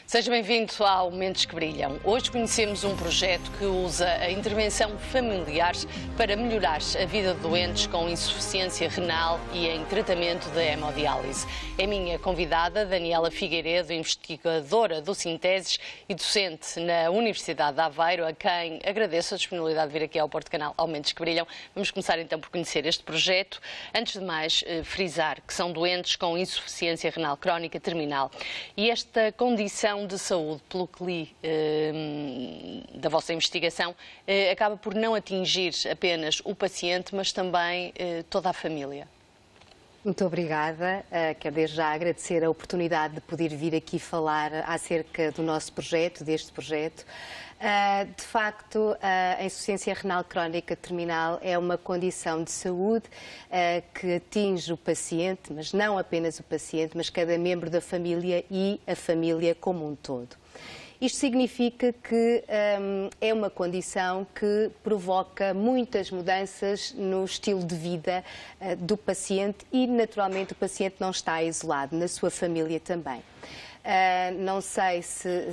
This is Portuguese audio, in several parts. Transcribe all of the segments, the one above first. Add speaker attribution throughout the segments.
Speaker 1: Seja bem-vindo ao Mentes que Brilham. Hoje conhecemos um projeto que usa a intervenção familiar para melhorar a vida de doentes com insuficiência renal e em tratamento de hemodiálise. É minha convidada, Daniela Figueiredo, investigadora do Sinteses e docente na Universidade de Aveiro, a quem agradeço a disponibilidade de vir aqui ao Porto Canal ao Mentes que Brilham. Vamos começar então por conhecer este projeto. Antes de mais, frisar que são doentes com insuficiência renal crónica terminal. E esta condição de saúde, pelo que li da vossa investigação, acaba por não atingir apenas o paciente, mas também toda a família.
Speaker 2: Muito obrigada. Quero desde já agradecer a oportunidade de poder vir aqui falar acerca do nosso projeto, deste projeto. De facto, a insuficiência renal crónica terminal é uma condição de saúde que atinge o paciente, mas não apenas o paciente, mas cada membro da família e a família como um todo. Isto significa que é uma condição que provoca muitas mudanças no estilo de vida do paciente e, naturalmente, o paciente não está isolado, na sua família também. Não sei se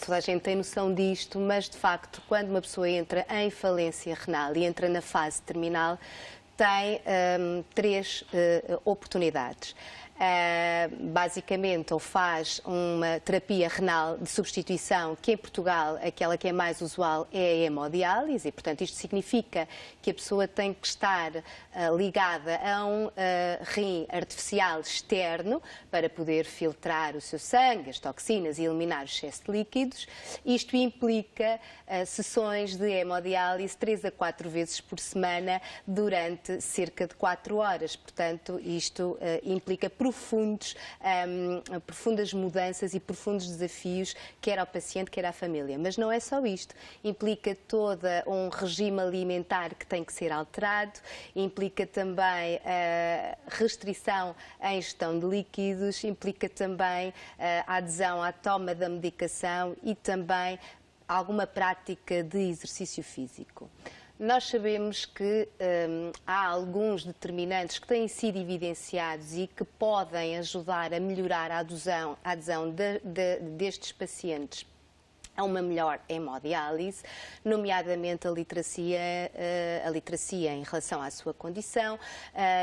Speaker 2: toda a gente tem noção disto, mas, de facto, quando uma pessoa entra em falência renal e entra na fase terminal, tem três oportunidades. Basicamente, ou faz uma terapia renal de substituição, que em Portugal, aquela que é mais usual é a hemodiálise, e portanto isto significa que a pessoa tem que estar ligada a um rim artificial externo para poder filtrar o seu sangue, as toxinas e eliminar o excesso de líquidos. Isto implica sessões de hemodiálise 3 a 4 vezes por semana durante cerca de 4 horas. Portanto, isto implica profundas mudanças e profundos desafios, quer ao paciente, quer à família. Mas não é só isto. Implica todo um regime alimentar que tem que ser alterado, implica também restrição em ingestão de líquidos, implica também a adesão à toma da medicação e também alguma prática de exercício físico. Nós sabemos que há alguns determinantes que têm sido evidenciados e que podem ajudar a melhorar a adesão destes pacientes a uma melhor hemodiálise, nomeadamente a literacia em relação à sua condição,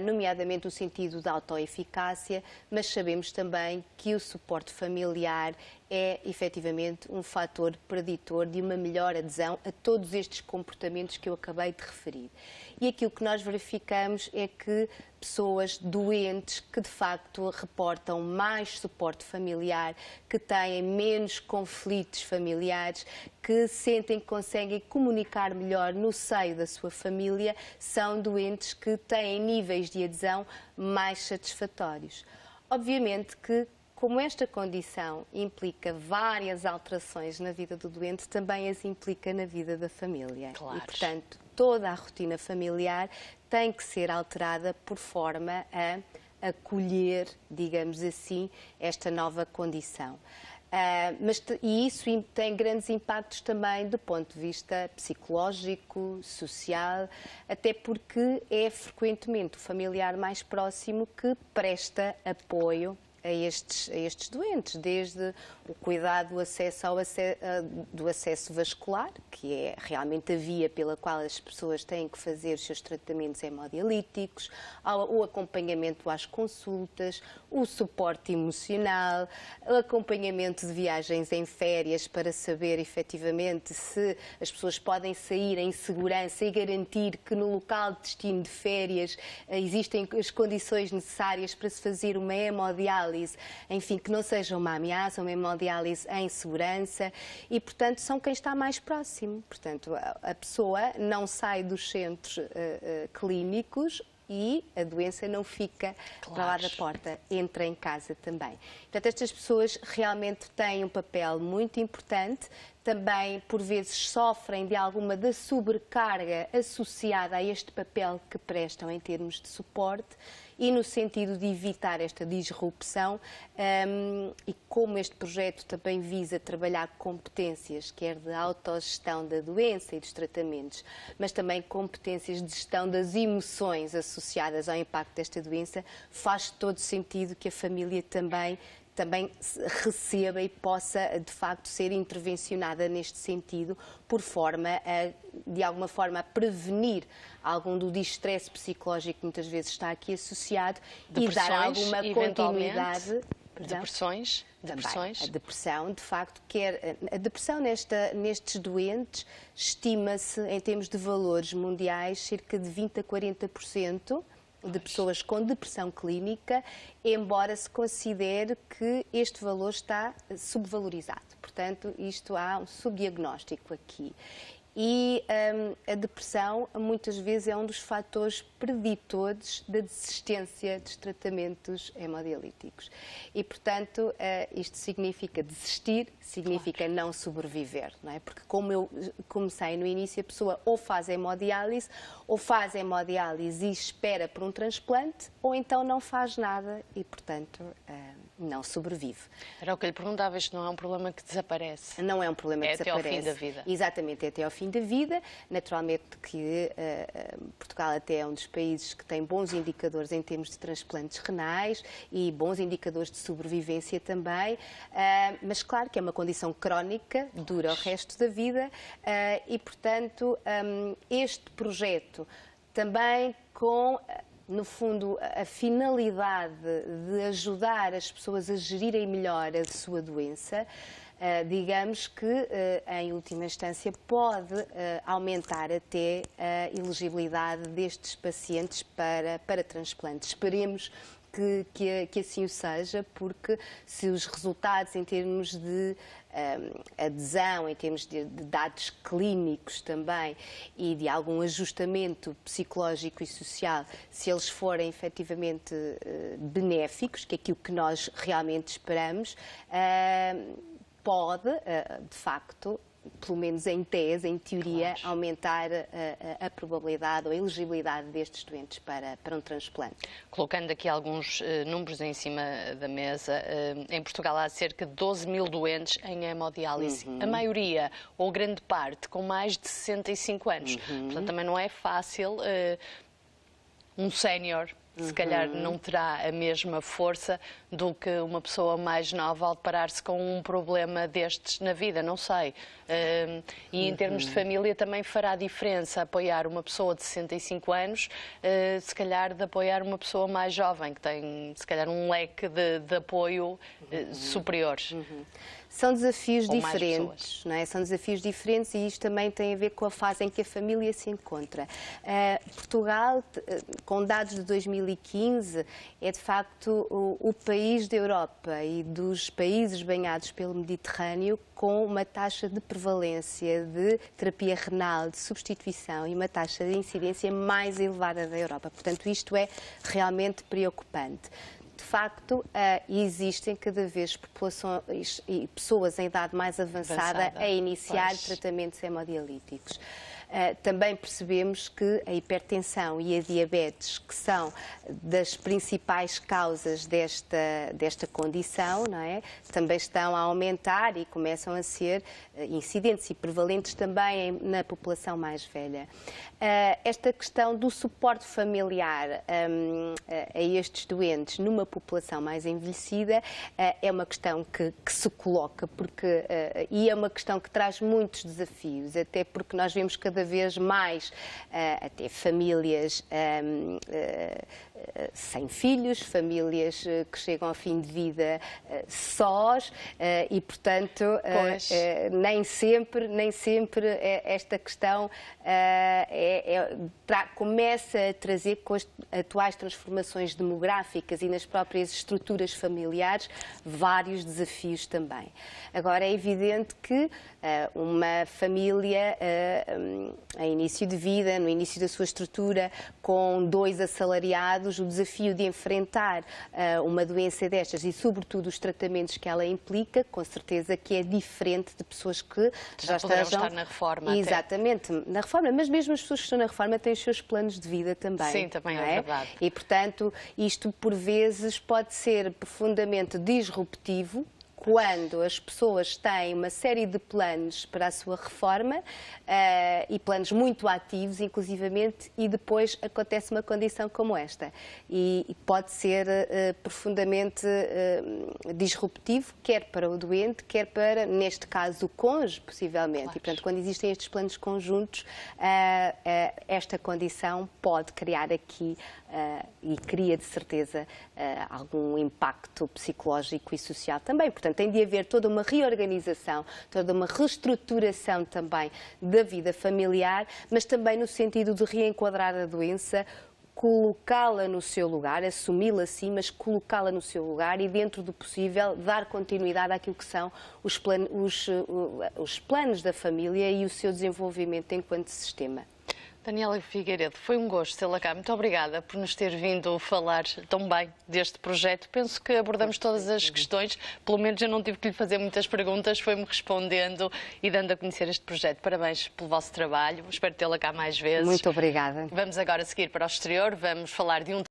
Speaker 2: nomeadamente o sentido da autoeficácia, mas sabemos também que o suporte familiar é efetivamente um fator preditor de uma melhor adesão a todos estes comportamentos que eu acabei de referir. E aquilo que nós verificamos é que pessoas doentes que de facto reportam mais suporte familiar, que têm menos conflitos familiares, que sentem que conseguem comunicar melhor no seio da sua família, são doentes que têm níveis de adesão mais satisfatórios. Obviamente que, como esta condição implica várias alterações na vida do doente, também as implica na vida da família.
Speaker 1: Claro.
Speaker 2: E, portanto, toda a rotina familiar tem que ser alterada por forma a acolher, digamos assim, esta nova condição. E isso tem grandes impactos também do ponto de vista psicológico, social, até porque é frequentemente o familiar mais próximo que presta apoio a estes doentes, desde o cuidado do acesso vascular, que é realmente a via pela qual as pessoas têm que fazer os seus tratamentos hemodialíticos, o acompanhamento às consultas, o suporte emocional, o acompanhamento de viagens em férias para saber efetivamente se as pessoas podem sair em segurança e garantir que no local de destino de férias existem as condições necessárias para se fazer uma hemodiálise, enfim, que não seja uma ameaça, uma hemodiálise em segurança e, portanto, são quem está mais próximo. Portanto, a pessoa não sai dos centros clínicos e a doença não fica para lá da porta, entra em casa também. Portanto, estas pessoas realmente têm um papel muito importante, também por vezes sofrem de alguma da sobrecarga associada a este papel que prestam em termos de suporte e no sentido de evitar esta disrupção e como este projeto também visa trabalhar competências, quer de autogestão da doença e dos tratamentos, mas também competências de gestão das emoções associadas ao impacto desta doença, faz todo sentido que a família também também receba e possa, de facto, ser intervencionada neste sentido, por forma a, de alguma forma, a prevenir algum do distresse psicológico que muitas vezes está aqui associado e dar alguma continuidade.
Speaker 1: Depressões?
Speaker 2: A depressão, de facto, a depressão nestes doentes estima-se, em termos de valores mundiais, cerca de 20 a 40% de pessoas com depressão clínica, embora se considere que este valor está subvalorizado. Portanto, há um subdiagnóstico aqui. E a depressão, muitas vezes, é um dos fatores preditores da desistência dos tratamentos hemodialíticos. E, portanto, isto significa desistir, significa não sobreviver, não é? Porque, como eu comecei no início, a pessoa ou faz hemodiálise e espera por um transplante, ou então não faz nada e, portanto, não sobrevive.
Speaker 1: Era o que eu lhe perguntava, isto não é um problema que desaparece?
Speaker 2: Não é um problema que desaparece.
Speaker 1: É até ao fim da vida?
Speaker 2: Exatamente, é até ao fim da vida. Naturalmente que Portugal até é um dos países que tem bons indicadores em termos de transplantes renais e bons indicadores de sobrevivência também, mas claro que é uma condição crónica, dura o resto da vida e, portanto, este projeto também com, no fundo, a finalidade de ajudar as pessoas a gerirem melhor a sua doença, digamos que, em última instância, pode aumentar até a elegibilidade destes pacientes para transplantes. Esperemos que assim o seja, porque se os resultados em termos de adesão, em termos de dados clínicos também e de algum ajustamento psicológico e social, se eles forem efetivamente benéficos, que é aquilo que nós realmente esperamos, pode, de facto, pelo menos em tese, em teoria, claro, aumentar a probabilidade ou a elegibilidade destes doentes para um transplante.
Speaker 1: Colocando aqui alguns números em cima da mesa, em Portugal há cerca de 12 mil doentes em hemodiálise. A maioria, ou grande parte, com mais de 65 anos. Portanto, também não é fácil um sénior. Se calhar não terá a mesma força do que uma pessoa mais nova ao deparar-se com um problema destes na vida, não sei. E em termos de família também fará diferença apoiar uma pessoa de 65 anos, se calhar de apoiar uma pessoa mais jovem, que tem se calhar um leque de apoio superior.
Speaker 2: São desafios diferentes, não é? São desafios diferentes e isto também tem a ver com a fase em que a família se encontra. Portugal, com dados de 2015, é de facto o país da Europa e dos países banhados pelo Mediterrâneo com uma taxa de prevalência de terapia renal, de substituição e uma taxa de incidência mais elevada da Europa. Portanto, isto é realmente preocupante. De facto, existem cada vez populações e pessoas em idade mais avançada a iniciar tratamentos hemodialíticos. Também percebemos que a hipertensão e a diabetes, que são das principais causas desta condição, não é? Também estão a aumentar e começam a ser incidentes e prevalentes também na população mais velha. Esta questão do suporte familiar a estes doentes numa população mais envelhecida é uma questão que se coloca e é uma questão que traz muitos desafios, até porque nós vemos cada vez mais até famílias sem filhos, famílias que chegam ao fim de vida sós e, portanto, nem sempre esta questão começa a trazer, com as atuais transformações demográficas e nas próprias estruturas familiares, vários desafios também. Agora, é evidente que uma família em início de vida, no início da sua estrutura, com 2 assalariados, o desafio de enfrentar uma doença destas e, sobretudo, os tratamentos que ela implica, com certeza que é diferente de pessoas que já
Speaker 1: poderão estar na reforma.
Speaker 2: Exatamente, na reforma, mas mesmo as pessoas que estão na reforma têm os seus planos de vida também.
Speaker 1: Sim, também é verdade.
Speaker 2: E, portanto, isto por vezes pode ser profundamente disruptivo quando as pessoas têm uma série de planos para a sua reforma e planos muito ativos, inclusivamente, e depois acontece uma condição como esta. E pode ser profundamente disruptivo, quer para o doente, quer para, neste caso, o cônjuge, possivelmente. Claro. E, portanto, quando existem estes planos conjuntos, esta condição pode criar aqui, e cria de certeza, algum impacto psicológico e social também. Portanto, tem de haver toda uma reorganização, toda uma reestruturação também da vida familiar, mas também no sentido de reenquadrar a doença, colocá-la no seu lugar, assumi-la sim, mas colocá-la no seu lugar e, dentro do possível, dar continuidade àquilo que são os planos da família e o seu desenvolvimento enquanto sistema.
Speaker 1: Daniela Figueiredo, foi um gosto tê-la cá. Muito obrigada por nos ter vindo falar tão bem deste projeto. Penso que abordamos todas as questões, pelo menos eu não tive que lhe fazer muitas perguntas, foi-me respondendo e dando a conhecer este projeto. Parabéns pelo vosso trabalho, espero tê-la cá mais vezes.
Speaker 2: Muito obrigada.
Speaker 1: Vamos agora seguir para o exterior, vamos falar de um